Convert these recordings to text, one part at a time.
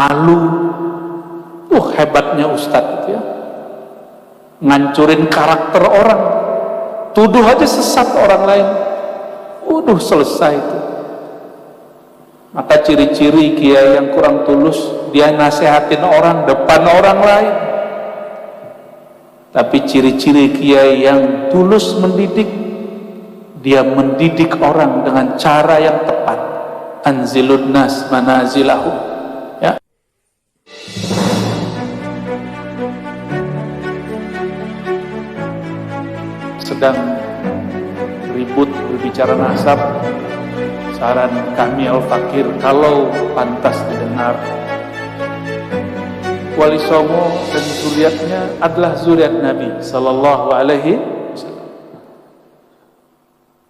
malu. Hebatnya ustadz itu ya, ngancurin karakter orang, tuduh aja sesat orang lain, selesai itu. Maka ciri-ciri kiai yang kurang tulus, dia nasehatin orang depan orang lain. Tapi ciri-ciri kiai yang tulus mendidik, dia mendidik orang dengan cara yang tepat. Anzilun nas manazilahum, ya. Sedang ribut berbicara nasab, saran kami Al-Fakir, kalau pantas didengar, Wali Songo dan zuriatnya adalah zuriat Nabi Sallallahu Alaihi Wasallam.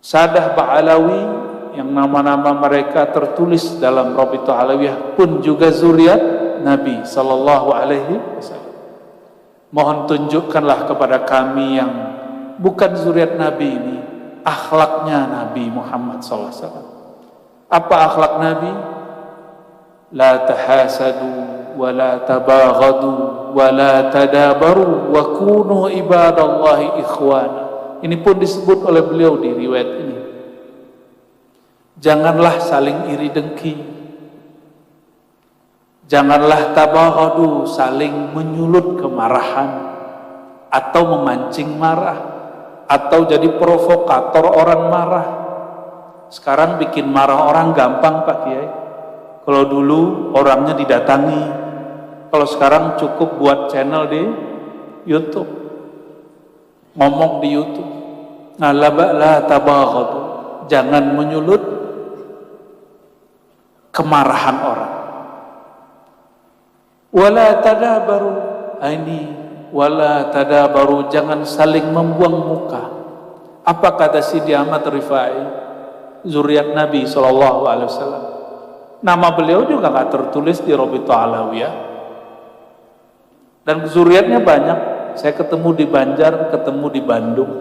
Sadah Ba'alawi yang nama-nama mereka tertulis dalam Rabithah Alawiyah pun juga zuriat Nabi Sallallahu Alaihi Wasallam. Mohon tunjukkanlah kepada kami yang bukan zuriat Nabi ini akhlaknya Nabi Muhammad Sallallahu Alaihi Wasallam. Apa akhlak Nabi? La tahasadu wa la tabaghadu wa la tadabaru wa kunu ibadallahi ikhwana. Ini pun disebut oleh beliau di riwayat ini. Janganlah saling iri dengki, janganlah tabaghadu, saling menyulut kemarahan atau memancing marah atau jadi provokator orang marah. Sekarang bikin marah orang gampang Pak Kiai. Kalau dulu orangnya didatangi, kalau sekarang cukup buat channel di YouTube, ngomong di YouTube. Nah, la tabaghadu, jangan menyulut kemarahan orang. Wala tadabaru, ini wala tadabaru, jangan saling membuang muka. Apa kata Sidi Ahmad Rifai, zuriat Nabi Sallallahu Alaihi Wasallam? Nama beliau juga nggak tertulis di Rabithah Alawiyah. Dan zuriatnya banyak. Saya ketemu di Banjar, ketemu di Bandung,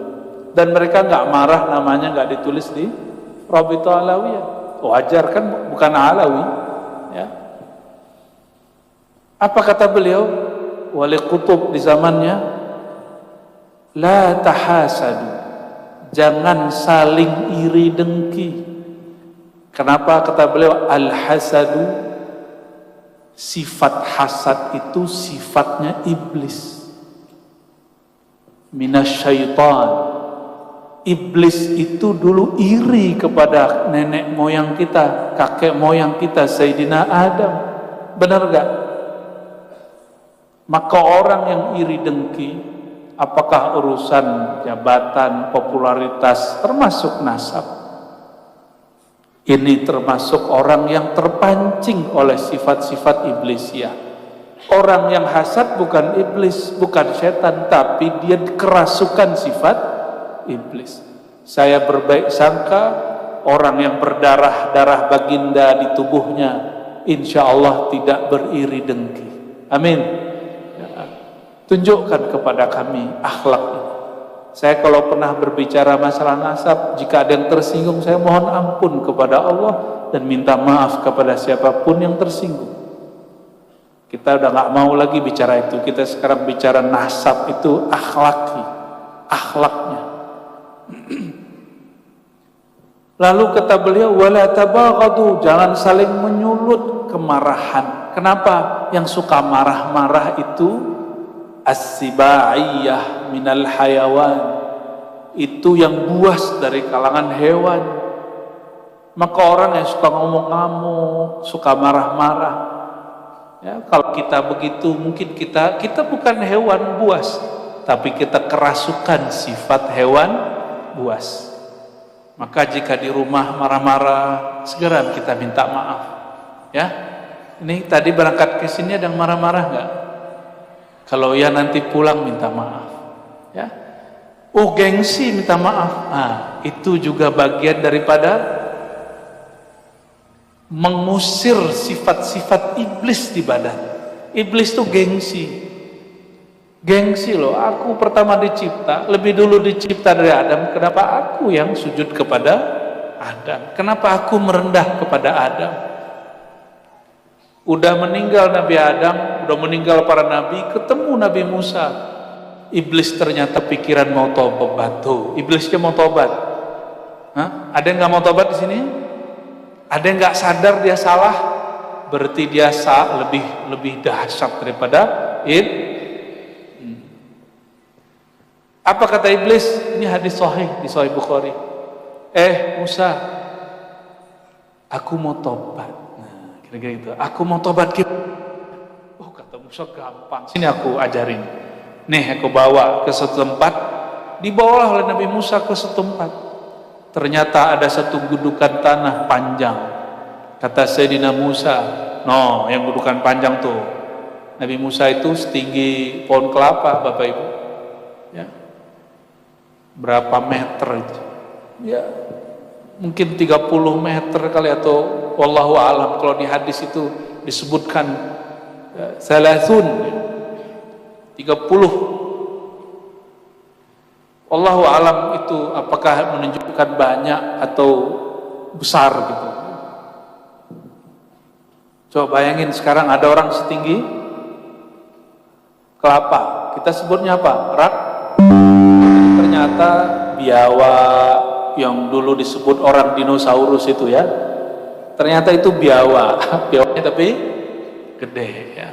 dan mereka nggak marah namanya nggak ditulis di Rabithah Alawiyah. Wajar kan, bukan Alawi, ya. Apa kata beliau? Wali Qutub di zamannya, la tahasadu, jangan saling iri dengki. Kenapa kata beliau? Al-hasadu, sifat hasad itu sifatnya iblis, minasyaitan. Iblis itu dulu iri kepada nenek moyang kita, kakek moyang kita, Sayyidina Adam. Benar gak? Maka orang yang iri dengki, apakah urusan jabatan, popularitas, termasuk nasab, ini termasuk orang yang terpancing oleh sifat-sifat iblis, ya. Orang yang hasad bukan iblis, bukan setan, tapi dia kerasukan sifat iblis. Saya berbaik sangka orang yang berdarah-darah baginda di tubuhnya, insya Allah tidak beriri dengki. Amin. Ya. Tunjukkan kepada kami akhlak ini. Saya kalau pernah berbicara masalah nasab, jika ada yang tersinggung, saya mohon ampun kepada Allah dan minta maaf kepada siapapun yang tersinggung. Kita udah gak mau lagi bicara itu. Kita sekarang bicara nasab itu akhlaknya. Lalu kata beliau, wala tabaghadu, jangan saling menyulut kemarahan. Kenapa? Yang suka marah-marah itu as-sibaiyah minal hayawan, itu yang buas dari kalangan hewan. Maka orang yang suka ngomong-ngomong, suka marah-marah, ya, kalau kita begitu, mungkin kita bukan hewan buas, tapi kita kerasukan sifat hewan buas. Maka jika di rumah marah-marah, segera kita minta maaf, ya. Ini tadi berangkat ke sini ada yang marah-marah nggak? Kalau ya nanti pulang minta maaf, ya. Gengsi minta maaf. Nah, itu juga bagian daripada mengusir sifat-sifat iblis di badan. Iblis itu gengsi loh. Aku pertama dicipta, lebih dulu dicipta dari Adam. Kenapa aku yang sujud kepada Adam? Kenapa aku merendah kepada Adam? Udah meninggal Nabi Adam, udah meninggal para nabi, ketemu Nabi Musa. Iblis ternyata pikiran mau tobat tuh. Iblisnya mau tobat. Hah? Ada yang nggak mau tobat di sini? Ada yang nggak sadar dia salah? Berarti dia lebih dahsyat daripada Apa kata iblis? Ini hadis sahih di Sahih Bukhari. Musa, aku mau tobat. Nah, kira-kira gitu. Aku mau tobat. Oh, kata Musa, gampang. Sini aku ajarin. Nih, aku bawa ke satu tempat. Dibawalah oleh Nabi Musa ke satu tempat. Ternyata ada satu gundukan tanah panjang. Kata Sayyidina Musa, no, yang gundukan panjang tuh. Nabi Musa itu setinggi pohon kelapa, Bapak Ibu. Ya. Berapa meter itu? Ya, mungkin 30 meter kali, atau wallahu alam. Kalau di hadis itu disebutkan salasun, 30. Wallahu alam itu apakah menunjukkan banyak atau besar gitu. Coba bayangin sekarang ada orang setinggi kelapa, kita sebutnya apa? Rak. Ternyata biawa yang dulu disebut orang dinosaurus itu ya, ternyata itu biawanya tapi gede ya.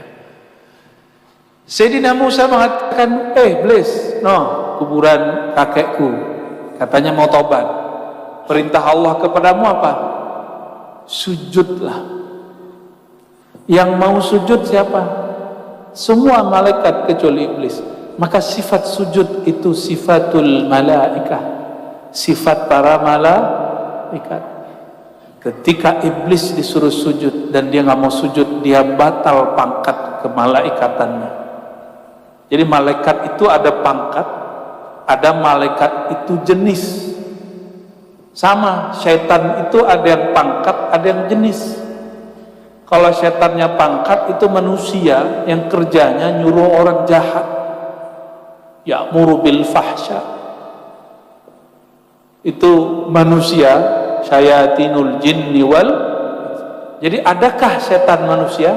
Sayyidina Musa mengatakan, Iblis, no, kuburan kakekku, katanya mau tobat. Perintah Allah kepadamu apa? Sujudlah. Yang mau sujud siapa? Semua malaikat kecuali iblis. Maka sifat sujud itu sifatul malaikah, sifat para malaikat. Ketika iblis disuruh sujud dan dia nggak mau sujud, dia batal pangkat kemalaikatannya. Jadi malaikat itu ada pangkat, ada malaikat itu jenis. Sama, syaitan itu ada yang pangkat, ada yang jenis. Kalau syaitannya pangkat itu manusia yang kerjanya nyuruh orang jahat, ya'muru bil fahsya. Itu manusia, syayatinul jinni wal. Jadi adakah setan manusia?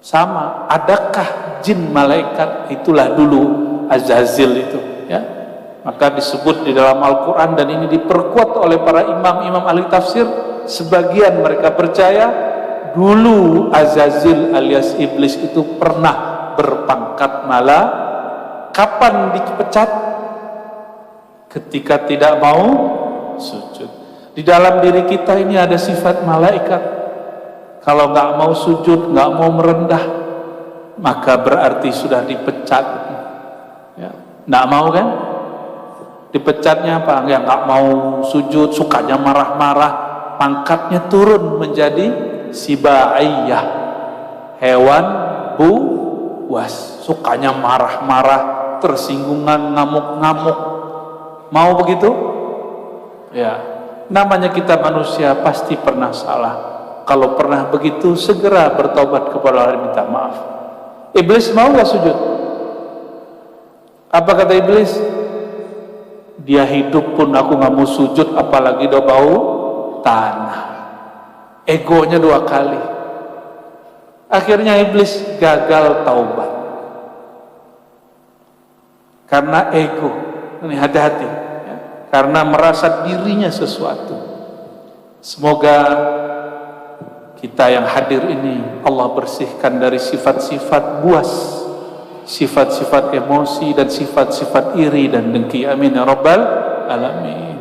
Sama. Adakah jin malaikat? Itulah dulu Azazil itu ya. Maka disebut di dalam Al-Quran, dan ini diperkuat oleh para imam-imam ahli tafsir. Sebagian mereka percaya dulu Azazil alias iblis itu pernah berpangkat malaikat. Kapan dipecat? Ketika tidak mau sujud. Di dalam diri kita ini ada sifat malaikat. Kalau nggak mau sujud, nggak mau merendah, maka berarti sudah dipecat. Ya, nggak mau kan? Dipecatnya apa? Ya, nggak mau sujud, sukanya marah-marah, pangkatnya turun menjadi sibaiyah, hewan buas, sukanya marah-marah, tersinggungan, ngamuk-ngamuk. Mau begitu? Ya, namanya kita manusia pasti pernah salah. Kalau pernah begitu, segera bertobat kepada Allah dan minta maaf. Iblis mau gak sujud? Apa kata iblis? Dia hidup pun aku gak mau sujud, apalagi udah bau tanah. Egonya 2 kali. Akhirnya iblis gagal taubat. Karena ego. Ini hati-hati ya. Karena merasa dirinya sesuatu. Semoga kita yang hadir ini Allah bersihkan dari sifat-sifat buas, sifat-sifat emosi, dan sifat-sifat iri dan dengki. Amin ya rabbal alamin.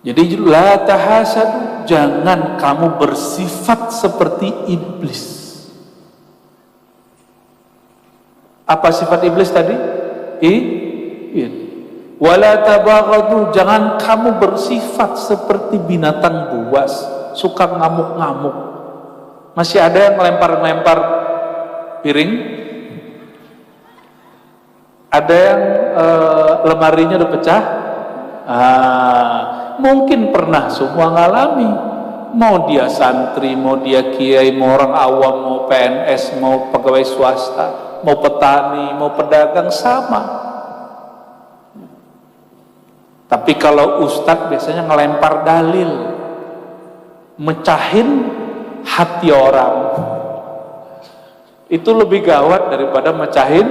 Jadi la tahasadu, jangan kamu bersifat seperti iblis. Apa sifat iblis tadi? Wala tabaghadu, jangan kamu bersifat seperti binatang buas, suka ngamuk-ngamuk. Masih ada yang melempar-melempar piring? Ada yang lemarinya udah pecah? Mungkin pernah semua ngalami. Mau dia santri, mau dia kiai, mau orang awam, mau PNS, mau pegawai swasta, mau petani, mau pedagang, sama. Tapi kalau ustadz biasanya ngelempar dalil, mecahin hati orang. Itu lebih gawat daripada mecahin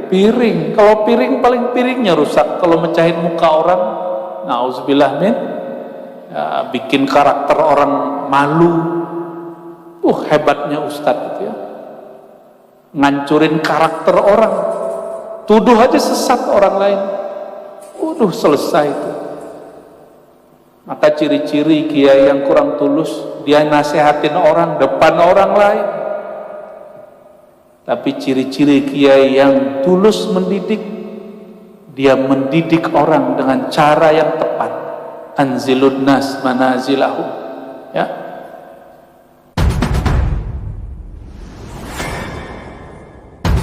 piring. Kalau piring, paling piringnya rusak. Kalau mecahin muka orang, na'udzubillah min, ya, bikin karakter orang malu. Hebatnya ustadz itu ya, ngancurin karakter orang. Tuduh aja sesat orang lain, selesai itu. Maka ciri-ciri kiai yang kurang tulus, dia nasehatin orang depan orang lain. Tapi ciri-ciri kiai yang tulus mendidik, dia mendidik orang dengan cara yang tepat. Anzilun nas manazilahum, ya,